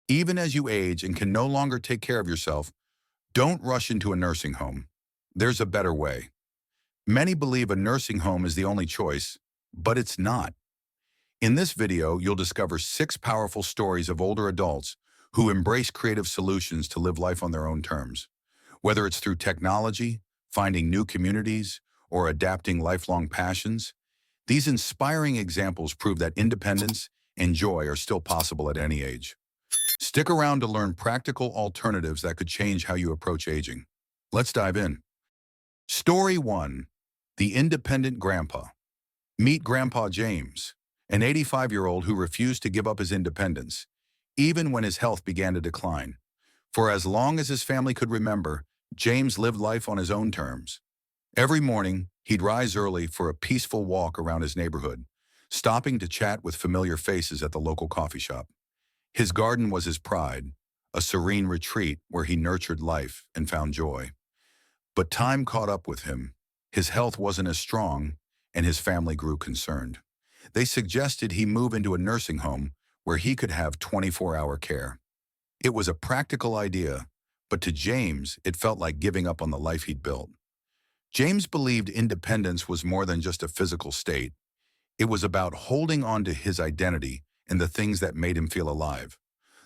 Even as you age and can no longer take care of yourself, don't rush into a nursing home. There's a better way. Many believe a nursing home is the only choice, but it's not. In this video, you'll discover 6 powerful stories of older adults who embrace creative solutions to live life on their own terms. Whether it's through technology, finding new communities, or adapting lifelong passions, these inspiring examples prove that independence and joy are still possible at any age. Stick around to learn practical alternatives that could change how you approach aging. Let's dive in. Story 1. The Independent Grandpa. Meet Grandpa James, an 85-year-old who refused to give up his independence, even when his health began to decline. For as long as his family could remember, James lived life on his own terms. Every morning, he'd rise early for a peaceful walk around his neighborhood, stopping to chat with familiar faces at the local coffee shop. His garden was his pride, a serene retreat where he nurtured life and found joy. But time caught up with him. His health wasn't as strong, and his family grew concerned. They suggested he move into a nursing home where he could have 24-hour care. It was a practical idea, but to James, it felt like giving up on the life he'd built. James believed independence was more than just a physical state. It was about holding on to his identity and the things that made him feel alive.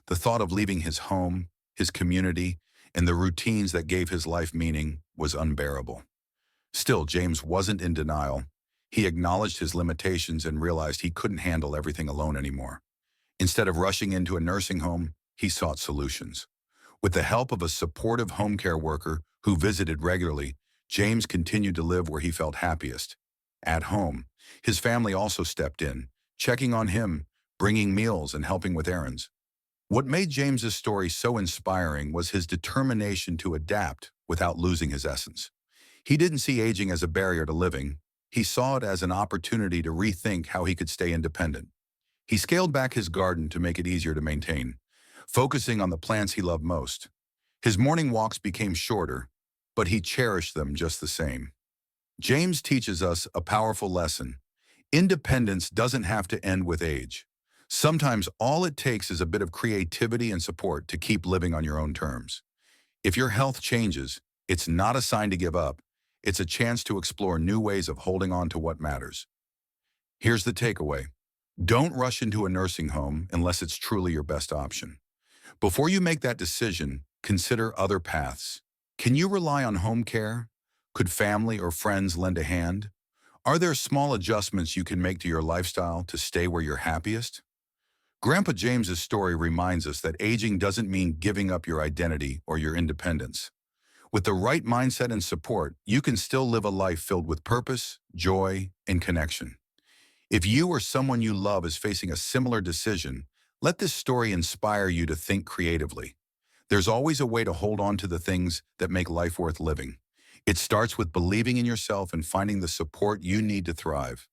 The thought of leaving his home, his community, and the routines that gave his life meaning was unbearable. Still, James wasn't in denial. He acknowledged his limitations and realized he couldn't handle everything alone anymore. Instead of rushing into a nursing home, he sought solutions. With the help of a supportive home care worker who visited regularly, James continued to live where he felt happiest. At home, his family also stepped in, checking on him, bringing meals, and helping with errands. What made James's story so inspiring was his determination to adapt without losing his essence. He didn't see aging as a barrier to living. He saw it as an opportunity to rethink how he could stay independent. He scaled back his garden to make it easier to maintain, focusing on the plants he loved most. His morning walks became shorter, but he cherished them just the same. James teaches us a powerful lesson. Independence doesn't have to end with age. Sometimes all it takes is a bit of creativity and support to keep living on your own terms. If your health changes, it's not a sign to give up. It's a chance to explore new ways of holding on to what matters. Here's the takeaway. Don't rush into a nursing home unless it's truly your best option. Before you make that decision, consider other paths. Can you rely on home care? Could family or friends lend a hand? Are there small adjustments you can make to your lifestyle to stay where you're happiest? Grandpa James's story reminds us that aging doesn't mean giving up your identity or your independence. With the right mindset and support, you can still live a life filled with purpose, joy, and connection. If you or someone you love is facing a similar decision, let this story inspire you to think creatively. There's always a way to hold on to the things that make life worth living. It starts with believing in yourself and finding the support you need to thrive.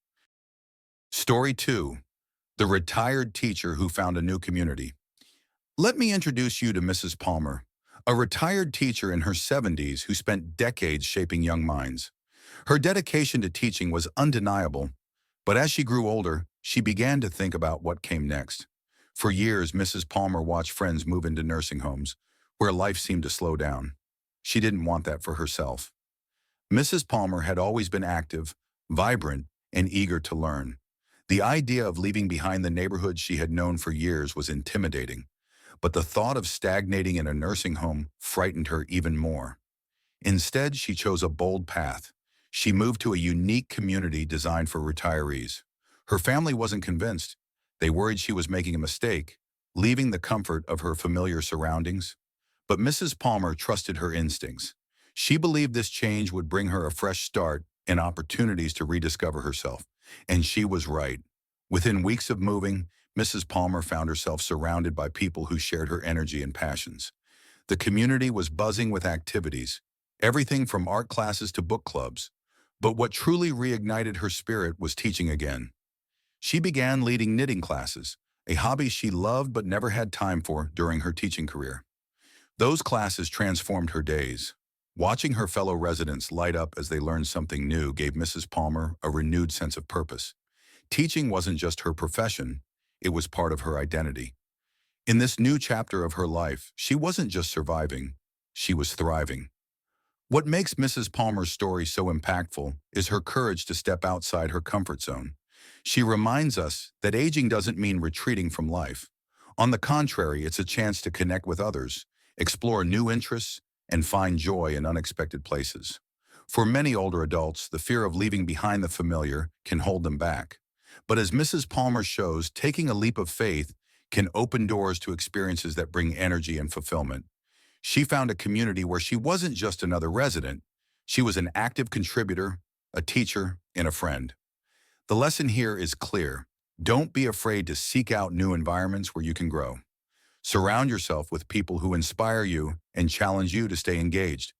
Story 2. The Retired Teacher Who Found a New Community. Let me introduce you to Mrs. Palmer, a retired teacher in her 70s who spent decades shaping young minds. Her dedication to teaching was undeniable, but as she grew older, she began to think about what came next. For years, Mrs. Palmer watched friends move into nursing homes, where life seemed to slow down. She didn't want that for herself. Mrs. Palmer had always been active, vibrant, and eager to learn. The idea of leaving behind the neighborhood she had known for years was intimidating, but the thought of stagnating in a nursing home frightened her even more. Instead, she chose a bold path. She moved to a unique community designed for retirees. Her family wasn't convinced. They worried she was making a mistake, leaving the comfort of her familiar surroundings. But Mrs. Palmer trusted her instincts. She believed this change would bring her a fresh start and opportunities to rediscover herself. And she was right. Within weeks of moving, Mrs. Palmer found herself surrounded by people who shared her energy and passions. The community was buzzing with activities, everything from art classes to book clubs. But what truly reignited her spirit was teaching again. She began leading knitting classes, a hobby she loved but never had time for during her teaching career. Those classes transformed her days. Watching her fellow residents light up as they learned something new gave Mrs. Palmer a renewed sense of purpose. Teaching wasn't just her profession, it was part of her identity. In this new chapter of her life, she wasn't just surviving, she was thriving. What makes Mrs. Palmer's story so impactful is her courage to step outside her comfort zone. She reminds us that aging doesn't mean retreating from life. On the contrary, it's a chance to connect with others, explore new interests, and find joy in unexpected places. For many older adults, the fear of leaving behind the familiar can hold them back. But as Mrs. Palmer shows, taking a leap of faith can open doors to experiences that bring energy and fulfillment. She found a community where she wasn't just another resident, she was an active contributor, a teacher, and a friend. The lesson here is clear. Don't be afraid to seek out new environments where you can grow. Surround yourself with people who inspire you and challenge you to stay engaged.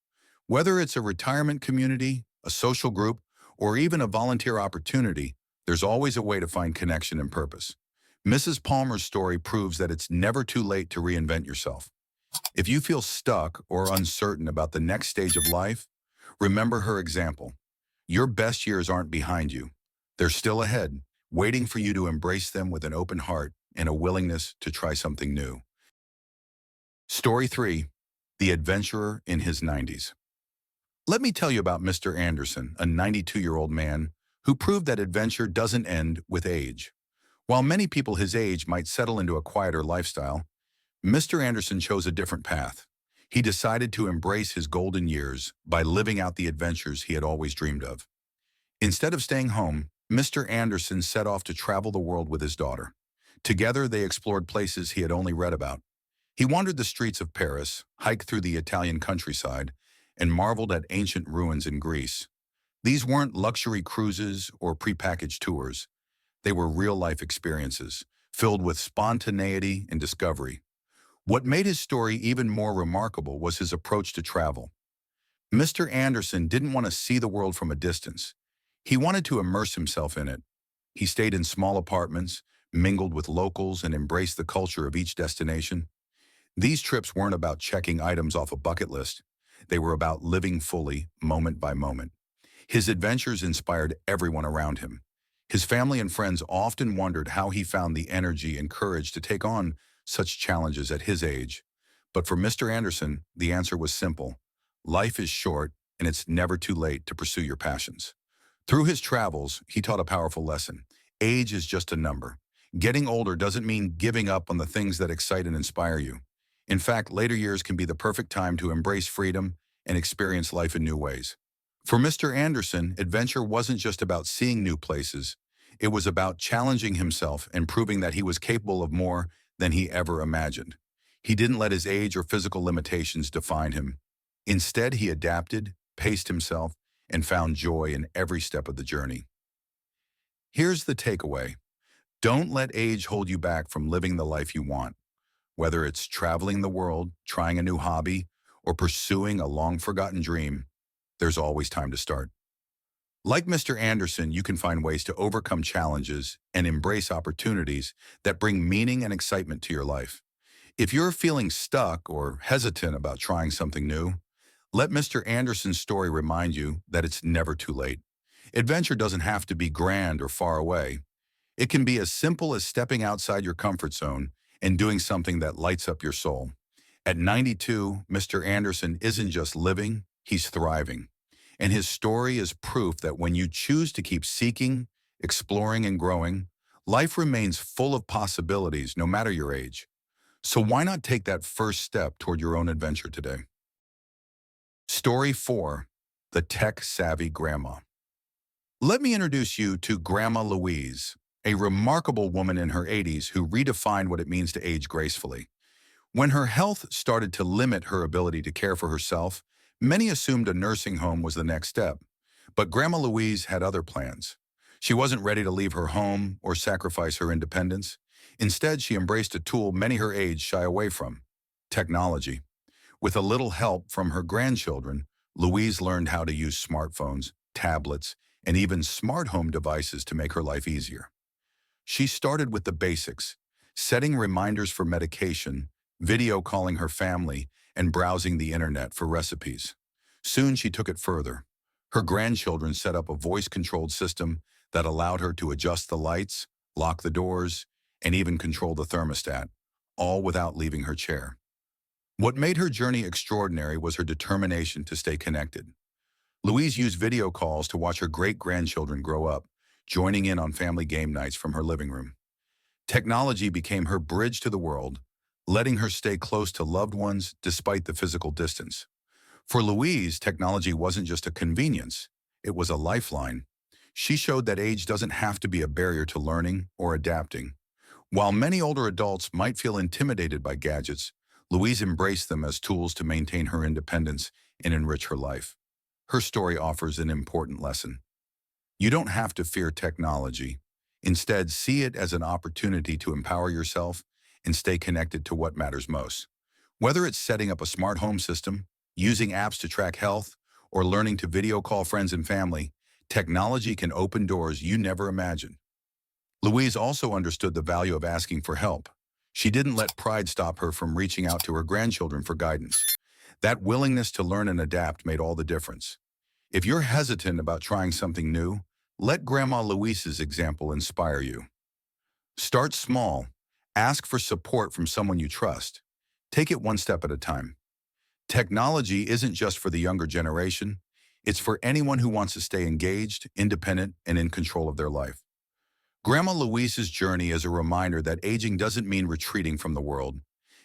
Whether it's a retirement community, a social group, or even a volunteer opportunity, there's always a way to find connection and purpose. Mrs. Palmer's story proves that it's never too late to reinvent yourself. If you feel stuck or uncertain about the next stage of life, remember her example. Your best years aren't behind you. They're still ahead, waiting for you to embrace them with an open heart and a willingness to try something new. Story 3. The Adventurer in His 90s. Let me tell you about Mr. Anderson, a 92-year-old man who proved that adventure doesn't end with age. While many people his age might settle into a quieter lifestyle, Mr. Anderson chose a different path. He decided to embrace his golden years by living out the adventures he had always dreamed of. Instead of staying home, Mr. Anderson set off to travel the world with his daughter. Together, they explored places he had only read about. He wandered the streets of Paris, hiked through the Italian countryside, and marveled at ancient ruins in Greece. These weren't luxury cruises or prepackaged tours. They were real-life experiences, filled with spontaneity and discovery. What made his story even more remarkable was his approach to travel. Mr. Anderson didn't want to see the world from a distance. He wanted to immerse himself in it. He stayed in small apartments, mingled with locals, and embraced the culture of each destination. These trips weren't about checking items off a bucket list. They were about living fully, moment by moment. His adventures inspired everyone around him. His family and friends often wondered how he found the energy and courage to take on such challenges at his age. But for Mr. Anderson, the answer was simple. Life is short, and it's never too late to pursue your passions. Through his travels, he taught a powerful lesson. Age is just a number. Getting older doesn't mean giving up on the things that excite and inspire you. In fact, later years can be the perfect time to embrace freedom and experience life in new ways. For Mr. Anderson, adventure wasn't just about seeing new places. It was about challenging himself and proving that he was capable of more than he ever imagined. He didn't let his age or physical limitations define him. Instead, he adapted, paced himself, and found joy in every step of the journey. Here's the takeaway. Don't let age hold you back from living the life you want. Whether it's traveling the world, trying a new hobby, or pursuing a long-forgotten dream, there's always time to start. Like Mr. Anderson, you can find ways to overcome challenges and embrace opportunities that bring meaning and excitement to your life. If you're feeling stuck or hesitant about trying something new, let Mr. Anderson's story remind you that it's never too late. Adventure doesn't have to be grand or far away. It can be as simple as stepping outside your comfort zone and doing something that lights up your soul. At 92, Mr. Anderson isn't just living, he's thriving. And his story is proof that when you choose to keep seeking, exploring, and growing, life remains full of possibilities no matter your age. So why not take that first step toward your own adventure today? Story 4. The Tech-Savvy Grandma. Let me introduce you to Grandma Louise, a remarkable woman in her 80s who redefined what it means to age gracefully. When her health started to limit her ability to care for herself, many assumed a nursing home was the next step. But Grandma Louise had other plans. She wasn't ready to leave her home or sacrifice her independence. Instead, she embraced a tool many her age shy away from: technology. With a little help from her grandchildren, Louise learned how to use smartphones, tablets, and even smart home devices to make her life easier. She started with the basics, setting reminders for medication, video calling her family, and browsing the internet for recipes. Soon she took it further. Her grandchildren set up a voice-controlled system that allowed her to adjust the lights, lock the doors, and even control the thermostat, all without leaving her chair. What made her journey extraordinary was her determination to stay connected. Louise used video calls to watch her great-grandchildren grow up, joining in on family game nights from her living room. Technology became her bridge to the world, letting her stay close to loved ones despite the physical distance. For Louise, technology wasn't just a convenience, it was a lifeline. She showed that age doesn't have to be a barrier to learning or adapting. While many older adults might feel intimidated by gadgets, Louise embraced them as tools to maintain her independence and enrich her life. Her story offers an important lesson. You don't have to fear technology. Instead, see it as an opportunity to empower yourself and stay connected to what matters most. Whether it's setting up a smart home system, using apps to track health, or learning to video call friends and family, technology can open doors you never imagined. Louise also understood the value of asking for help. She didn't let pride stop her from reaching out to her grandchildren for guidance. That willingness to learn and adapt made all the difference. If you're hesitant about trying something new, let Grandma Louise's example inspire you. Start small. Ask for support from someone you trust. Take it one step at a time. Technology isn't just for the younger generation. It's for anyone who wants to stay engaged, independent, and in control of their life. Grandma Louise's journey is a reminder that aging doesn't mean retreating from the world.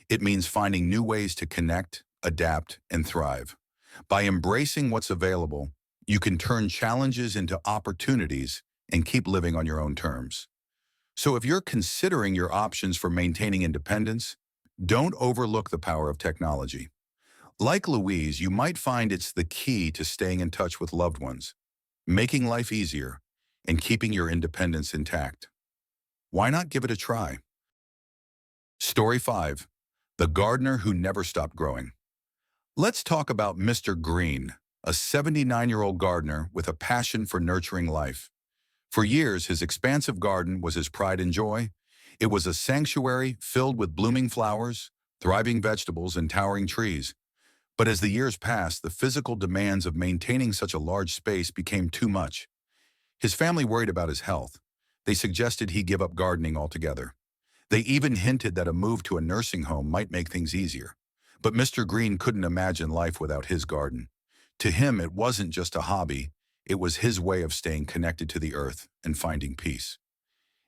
It means finding new ways to connect, adapt, and thrive. By embracing what's available, you can turn challenges into opportunities and keep living on your own terms. So if you're considering your options for maintaining independence, don't overlook the power of technology. Like Louise, you might find it's the key to staying in touch with loved ones, making life easier, and keeping your independence intact. Why not give it a try? Story 5. The Gardener Who Never Stopped Growing. Let's talk about Mr. Green, a 79-year-old gardener with a passion for nurturing life. For years, his expansive garden was his pride and joy. It was a sanctuary filled with blooming flowers, thriving vegetables, and towering trees. But as the years passed, the physical demands of maintaining such a large space became too much. His family worried about his health. They suggested he give up gardening altogether. They even hinted that a move to a nursing home might make things easier. But Mr. Green couldn't imagine life without his garden. To him, it wasn't just a hobby. It was his way of staying connected to the earth and finding peace.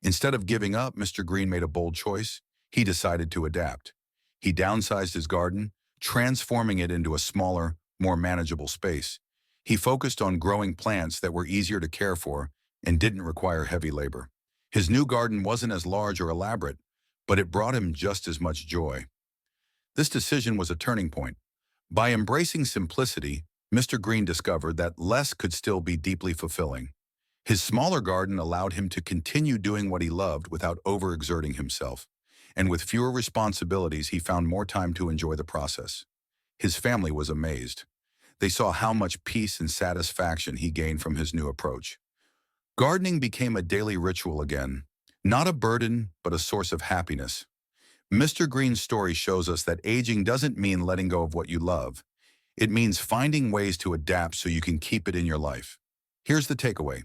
Instead of giving up, Mr. Green made a bold choice. He decided to adapt. He downsized his garden, transforming it into a smaller, more manageable space. He focused on growing plants that were easier to care for and didn't require heavy labor. His new garden wasn't as large or elaborate, but it brought him just as much joy. This decision was a turning point. By embracing simplicity, Mr. Green discovered that less could still be deeply fulfilling. His smaller garden allowed him to continue doing what he loved without overexerting himself. And with fewer responsibilities, he found more time to enjoy the process. His family was amazed. They saw how much peace and satisfaction he gained from his new approach. Gardening became a daily ritual again, not a burden, but a source of happiness. Mr. Green's story shows us that aging doesn't mean letting go of what you love. It means finding ways to adapt so you can keep it in your life. Here's the takeaway.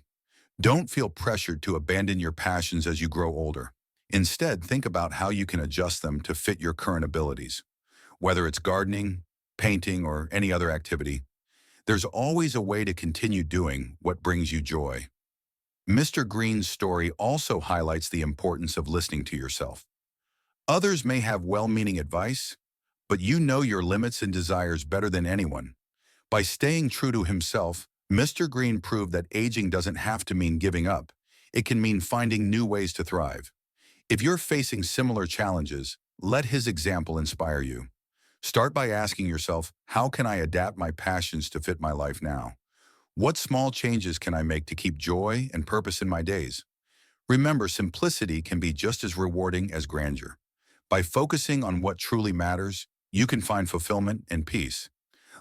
Don't feel pressured to abandon your passions as you grow older. Instead, think about how you can adjust them to fit your current abilities. Whether it's gardening, painting, or any other activity, there's always a way to continue doing what brings you joy. Mr. Green's story also highlights the importance of listening to yourself. Others may have well-meaning advice, but you know your limits and desires better than anyone. By staying true to himself, Mr. Green proved that aging doesn't have to mean giving up. It can mean finding new ways to thrive. If you're facing similar challenges, let his example inspire you. Start by asking yourself, how can I adapt my passions to fit my life now? What small changes can I make to keep joy and purpose in my days? Remember, simplicity can be just as rewarding as grandeur. By focusing on what truly matters, you can find fulfillment and peace.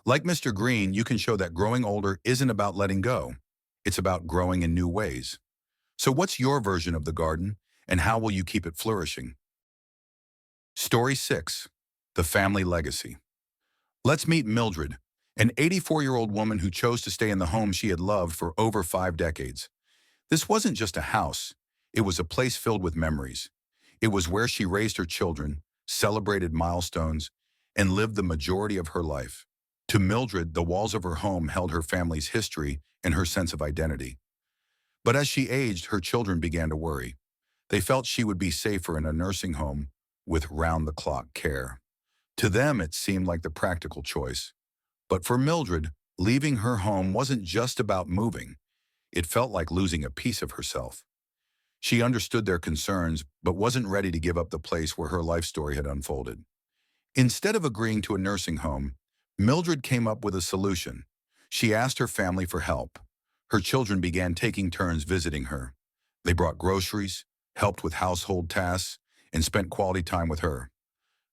Like Mr. Green, you can show that growing older isn't about letting go. It's about growing in new ways. So what's your version of the garden, and how will you keep it flourishing? Story 6. The Family Legacy. Let's meet Mildred, an 84-year-old woman who chose to stay in the home she had loved for over 5 decades. This wasn't just a house. It was a place filled with memories. It was where she raised her children, celebrated milestones, and lived the majority of her life. To Mildred, the walls of her home held her family's history and her sense of identity. But as she aged, her children began to worry. They felt she would be safer in a nursing home with round-the-clock care. To them, it seemed like the practical choice. But for Mildred, leaving her home wasn't just about moving. It felt like losing a piece of herself. She understood their concerns, but wasn't ready to give up the place where her life story had unfolded. Instead of agreeing to a nursing home, Mildred came up with a solution. She asked her family for help. Her children began taking turns visiting her. They brought groceries, helped with household tasks, and spent quality time with her.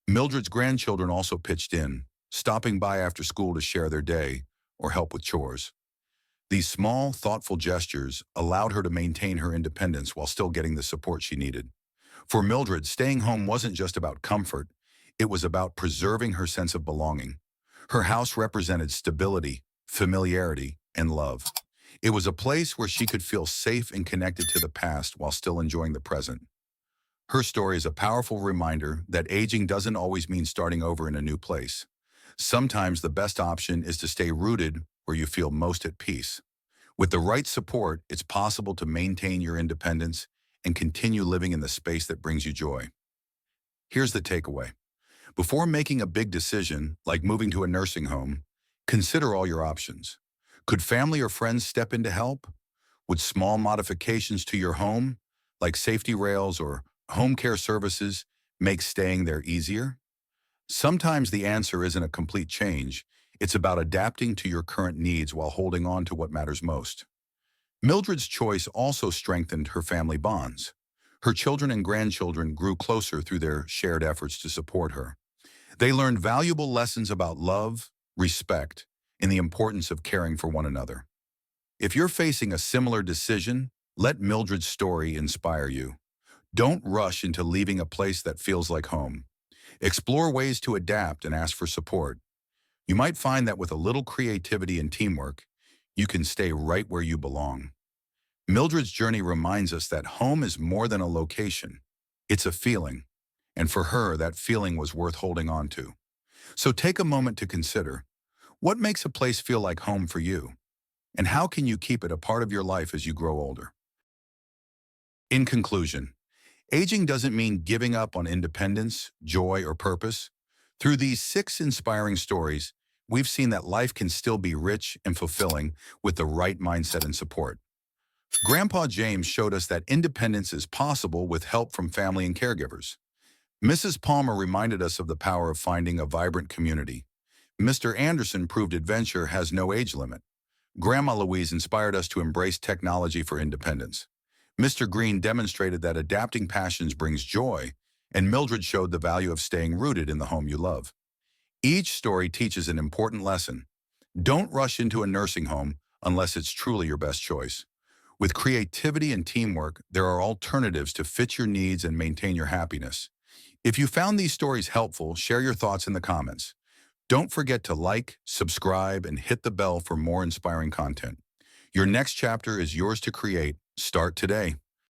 Mildred's grandchildren also pitched in, stopping by after school to share their day or help with chores. These small, thoughtful gestures allowed her to maintain her independence while still getting the support she needed. For Mildred, staying home wasn't just about comfort, it was about preserving her sense of belonging. Her house represented stability, familiarity, and love. It was a place where she could feel safe and connected to the past while still enjoying the present. Her story is a powerful reminder that aging doesn't always mean starting over in a new place. Sometimes the best option is to stay rooted where you feel most at peace. With the right support, it's possible to maintain your independence and continue living in the space that brings you joy. Here's the takeaway. Before making a big decision, like moving to a nursing home, consider all your options. Could family or friends step in to help? Would small modifications to your home, like safety rails or home care services, make staying there easier? Sometimes the answer isn't a complete change. It's about adapting to your current needs while holding on to what matters most. Mildred's choice also strengthened her family bonds. Her children and grandchildren grew closer through their shared efforts to support her. They learned valuable lessons about love, respect, and the importance of caring for one another. If you're facing a similar decision, let Mildred's story inspire you. Don't rush into leaving a place that feels like home. Explore ways to adapt and ask for support. You might find that with a little creativity and teamwork, you can stay right where you belong. Mildred's journey reminds us that home is more than a location. It's a feeling. And for her, that feeling was worth holding on to. So take a moment to consider, what makes a place feel like home for you? And how can you keep it a part of your life as you grow older? In conclusion, aging doesn't mean giving up on independence, joy, or purpose. Through these 6 inspiring stories, we've seen that life can still be rich and fulfilling with the right mindset and support. Grandpa James showed us that independence is possible with help from family and caregivers. Mrs. Palmer reminded us of the power of finding a vibrant community. Mr. Anderson proved adventure has no age limit. Grandma Louise inspired us to embrace technology for independence. Mr. Green demonstrated that adapting passions brings joy, and Mildred showed the value of staying rooted in the home you love. Each story teaches an important lesson. Don't rush into a nursing home unless it's truly your best choice. With creativity and teamwork, there are alternatives to fit your needs and maintain your happiness. If you found these stories helpful, share your thoughts in the comments. Don't forget to like, subscribe, and hit the bell for more inspiring content. Your next chapter is yours to create. Start today.